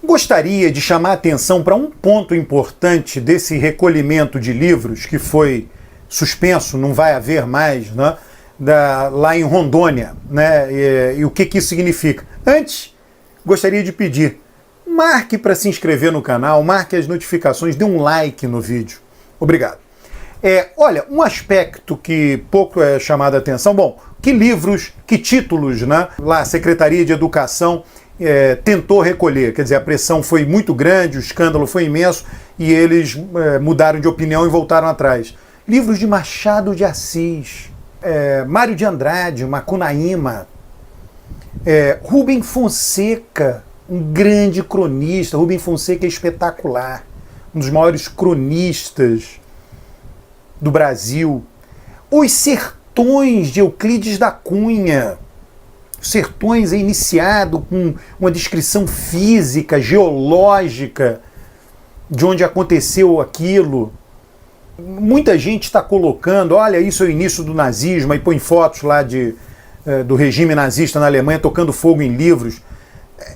Gostaria de chamar a atenção para um ponto importante desse recolhimento de livros que foi suspenso, não vai haver mais, né, lá em Rondônia, né, e o que isso significa. Antes, gostaria de pedir, marque para se inscrever no canal, marque as notificações, dê um like no vídeo. Obrigado. Olha, um aspecto que pouco é chamado a atenção, bom, que livros, que títulos, né, lá a Secretaria de Educação tentou recolher, quer dizer, a pressão foi muito grande, o escândalo foi imenso e eles mudaram de opinião e voltaram atrás. Livros de Machado de Assis, Mário de Andrade, Macunaíma, Rubem Fonseca, um grande cronista. Rubem Fonseca é espetacular, um dos maiores cronistas do Brasil. Os Sertões de Euclides da Cunha. Sertões é iniciado com uma descrição física, geológica, de onde aconteceu aquilo. Muita gente está colocando, olha, isso é o início do nazismo, aí põe fotos lá do regime nazista na Alemanha tocando fogo em livros.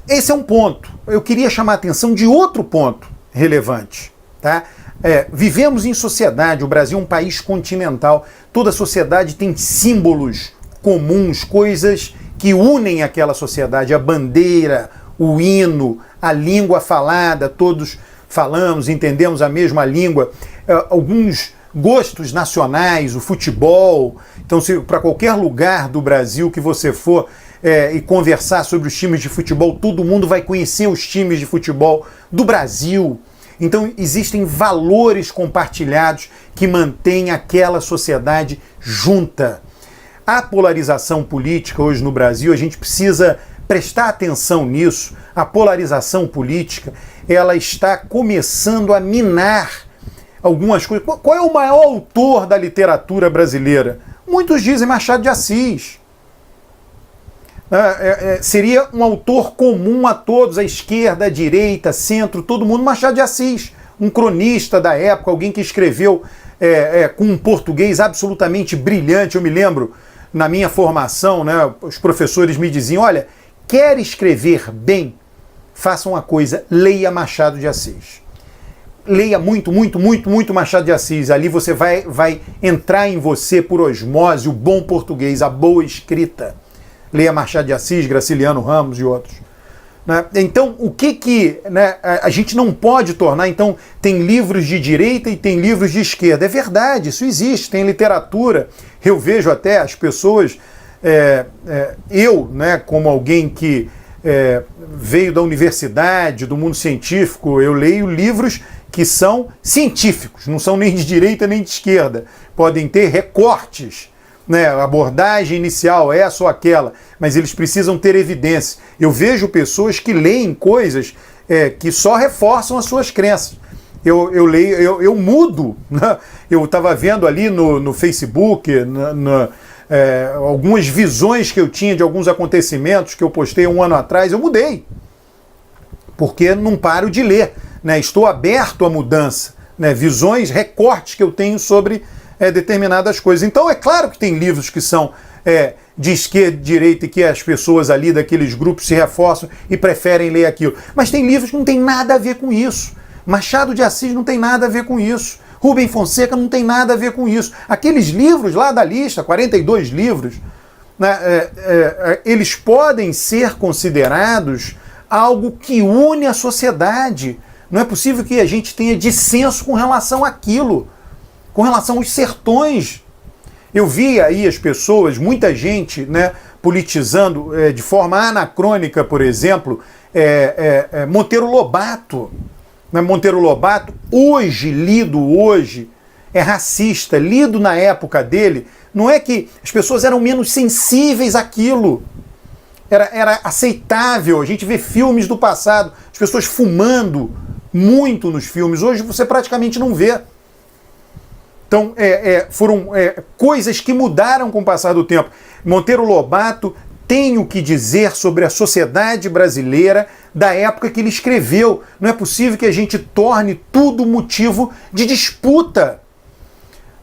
Esse é um ponto. Eu queria chamar a atenção de outro ponto relevante. Tá? Vivemos em sociedade, o Brasil é um país continental, toda sociedade tem símbolos comuns, coisas que unem aquela sociedade, a bandeira, o hino, a língua falada, todos falamos, entendemos a mesma língua, alguns gostos nacionais, o futebol. Então, se para qualquer lugar do Brasil que você for e conversar sobre os times de futebol, todo mundo vai conhecer os times de futebol do Brasil. Então, existem valores compartilhados que mantêm aquela sociedade junta. A polarização política hoje no Brasil, a gente precisa prestar atenção nisso. A polarização política, ela está começando a minar algumas coisas. Qual é o maior autor da literatura brasileira? Muitos dizem Machado de Assis. Seria um autor comum a todos, a esquerda, a direita, centro, todo mundo, Machado de Assis. Um cronista da época, alguém que escreveu com um português absolutamente brilhante. Eu me lembro, na minha formação, né, os professores me diziam, olha, quer escrever bem? Faça uma coisa, leia Machado de Assis. Leia muito, muito, muito, muito Machado de Assis. Ali você vai entrar em você por osmose o bom português, a boa escrita. Leia Machado de Assis, Graciliano Ramos e outros. Né? Então, o que né, a gente não pode tornar? Então, tem livros de direita e tem livros de esquerda. É verdade, isso existe, tem literatura. Eu vejo até as pessoas, eu, né, como alguém que veio da universidade, do mundo científico, eu leio livros que são científicos, não são nem de direita nem de esquerda. Podem ter recortes, né, a abordagem inicial é essa ou aquela, mas eles precisam ter evidência. Eu vejo pessoas que leem coisas que só reforçam as suas crenças. Eu leio, eu mudo, né? Eu estava vendo ali no Facebook algumas visões que eu tinha de alguns acontecimentos que eu postei um ano atrás, eu mudei, porque não paro de ler, né? Estou aberto à mudança, né? Visões, recortes que eu tenho sobre determinadas coisas. Então é claro que tem livros que são de esquerda e direita e que as pessoas ali daqueles grupos se reforçam e preferem ler aquilo. Mas tem livros que não tem nada a ver com isso. Machado de Assis não tem nada a ver com isso. Rubem Fonseca não tem nada a ver com isso. Aqueles livros lá da lista, 42 livros, né, eles podem ser considerados algo que une a sociedade. Não é possível que a gente tenha dissenso com relação àquilo. Com relação aos sertões, eu vi aí as pessoas, muita gente, né, politizando de forma anacrônica, por exemplo, Monteiro Lobato. Né, Monteiro Lobato, lido hoje, é racista. Lido na época dele, não é que as pessoas eram menos sensíveis àquilo. Era aceitável. A gente vê filmes do passado, as pessoas fumando muito nos filmes. Hoje você praticamente não vê. Então, foram coisas que mudaram com o passar do tempo. Monteiro Lobato tem o que dizer sobre a sociedade brasileira da época que ele escreveu. Não é possível que a gente torne tudo motivo de disputa.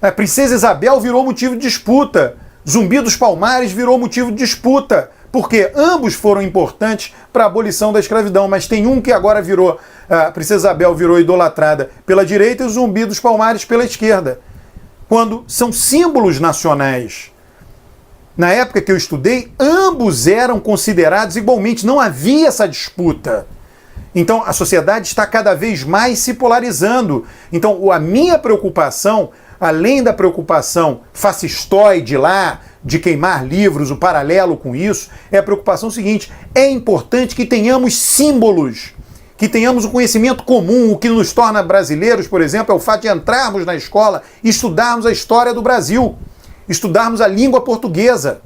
A Princesa Isabel virou motivo de disputa. Zumbi dos Palmares virou motivo de disputa. Porque ambos foram importantes para a abolição da escravidão, mas tem um que agora virou, a Princesa Isabel virou idolatrada pela direita e o Zumbi dos Palmares pela esquerda, quando são símbolos nacionais. Na época que eu estudei, ambos eram considerados igualmente, não havia essa disputa. Então a sociedade está cada vez mais se polarizando. Então a minha preocupação, além da preocupação fascistoide lá, de queimar livros, o paralelo com isso, é a preocupação seguinte: é importante que tenhamos símbolos, que tenhamos um conhecimento comum. O que nos torna brasileiros, por exemplo, é o fato de entrarmos na escola e estudarmos a história do Brasil, estudarmos a língua portuguesa.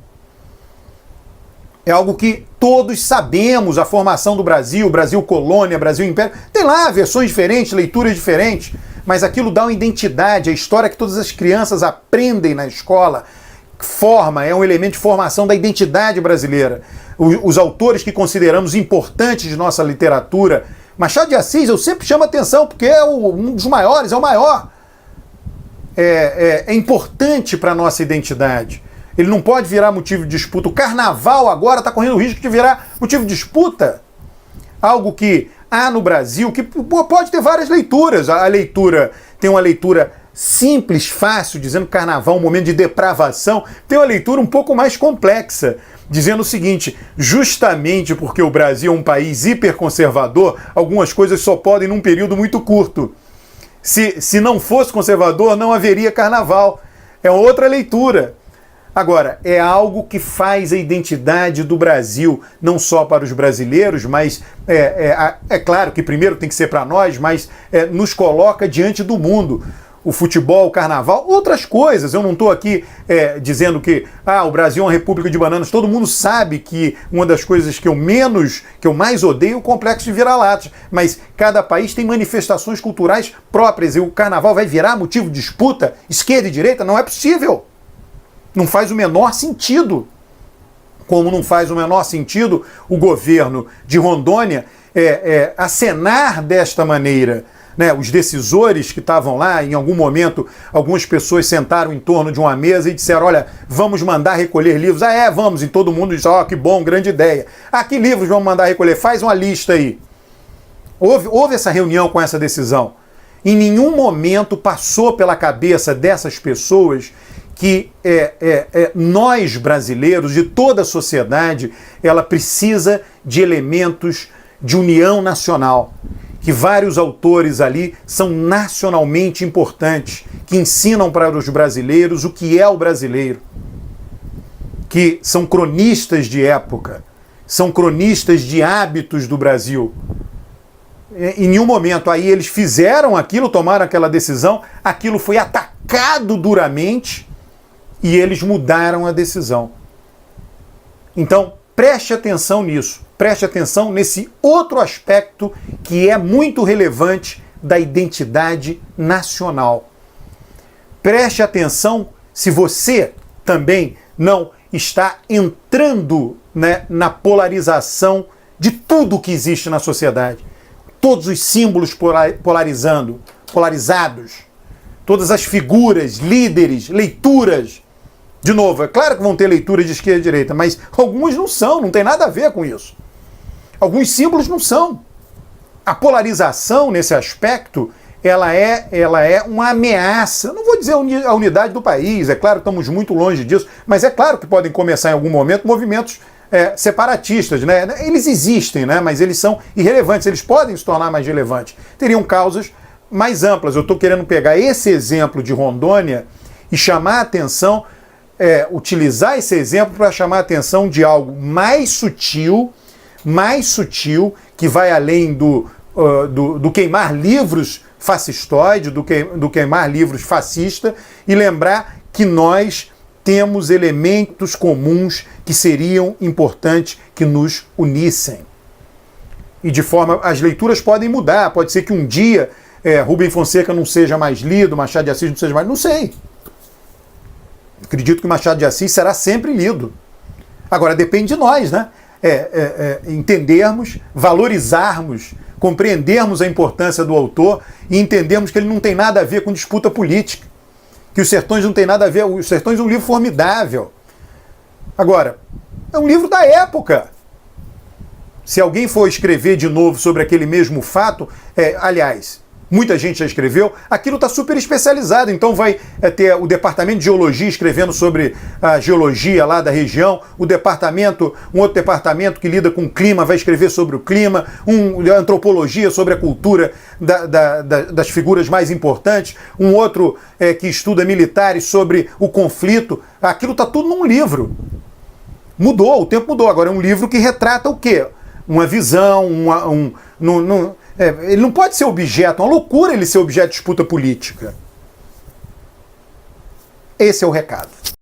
É algo que todos sabemos, a formação do Brasil, Brasil colônia, Brasil império. Tem lá versões diferentes, leituras diferentes, mas aquilo dá uma identidade, a história que todas as crianças aprendem na escola, forma, é um elemento de formação da identidade brasileira. Os autores que consideramos importantes de nossa literatura, Machado de Assis, eu sempre chamo a atenção, porque é um dos maiores, é o maior. É importante para a nossa identidade. Ele não pode virar motivo de disputa. O carnaval agora está correndo o risco de virar motivo de disputa. Algo que há no Brasil, que pode ter várias leituras. A leitura tem uma leitura simples, fácil, dizendo que carnaval é um momento de depravação. Tem uma leitura um pouco mais complexa, dizendo o seguinte: justamente porque o Brasil é um país hiperconservador, algumas coisas só podem num período muito curto. Se não fosse conservador, não haveria carnaval. É outra leitura. Agora, é algo que faz a identidade do Brasil, não só para os brasileiros, mas é claro que primeiro tem que ser para nós, mas nos coloca diante do mundo. O futebol, o carnaval, outras coisas. Eu não estou aqui dizendo que o Brasil é uma república de bananas. Todo mundo sabe que uma das coisas que eu mais odeio é o complexo de vira-latas. Mas cada país tem manifestações culturais próprias e o carnaval vai virar motivo de disputa, esquerda e direita? Não é possível. Não faz o menor sentido. Como não faz o menor sentido o governo de Rondônia acenar desta maneira. Né, os decisores que estavam lá, em algum momento, algumas pessoas sentaram em torno de uma mesa e disseram: olha, vamos mandar recolher livros. Vamos. E todo mundo disse: que bom, grande ideia. Que livros vamos mandar recolher? Faz uma lista aí. Houve essa reunião com essa decisão. Em nenhum momento passou pela cabeça dessas pessoas que nós, brasileiros, de toda a sociedade, ela precisa de elementos de união nacional. Que vários autores ali são nacionalmente importantes, que ensinam para os brasileiros o que é o brasileiro, que são cronistas de época, são cronistas de hábitos do Brasil. Em nenhum momento aí eles fizeram aquilo, tomaram aquela decisão, aquilo foi atacado duramente e eles mudaram a decisão. Então, preste atenção nisso. Preste atenção nesse outro aspecto que é muito relevante da identidade nacional. Preste atenção se você também não está entrando, né, na polarização de tudo que existe na sociedade. Todos os símbolos polarizados, todas as figuras, líderes, leituras. De novo, é claro que vão ter leituras de esquerda e direita, mas alguns não são, não tem nada a ver com isso. Alguns símbolos não são. A polarização, nesse aspecto, ela é uma ameaça. Não vou dizer a unidade do país, é claro que estamos muito longe disso, mas é claro que podem começar em algum momento movimentos separatistas, né? Eles existem, né? Mas eles são irrelevantes, eles podem se tornar mais relevantes. Teriam causas mais amplas. Eu estou querendo pegar esse exemplo de Rondônia e chamar a atenção, utilizar esse exemplo para chamar a atenção de algo mais sutil, que vai além do queimar livros fascistoide, do queimar livros fascista, e lembrar que nós temos elementos comuns que seriam importantes que nos unissem. E de forma, as leituras podem mudar, pode ser que um dia Rubem Fonseca não seja mais lido, Machado de Assis não seja mais, não sei. Acredito que Machado de Assis será sempre lido. Agora, depende de nós, né? Entendermos, valorizarmos, compreendermos a importância do autor e entendermos que ele não tem nada a ver com disputa política, que Os Sertões não tem nada a ver, Os Sertões é um livro formidável. Agora, É um livro da época. Se alguém for escrever de novo sobre aquele mesmo fato, aliás, muita gente já escreveu, aquilo está super especializado, então vai ter o departamento de geologia escrevendo sobre a geologia lá da região, um outro departamento que lida com o clima vai escrever sobre o clima, antropologia sobre a cultura das figuras mais importantes, um outro que estuda militares sobre o conflito. Aquilo está tudo num livro. Mudou, o tempo mudou. Agora é um livro que retrata o quê? Uma visão, ele não pode ser objeto, é uma loucura ele ser objeto de disputa política. Esse é o recado.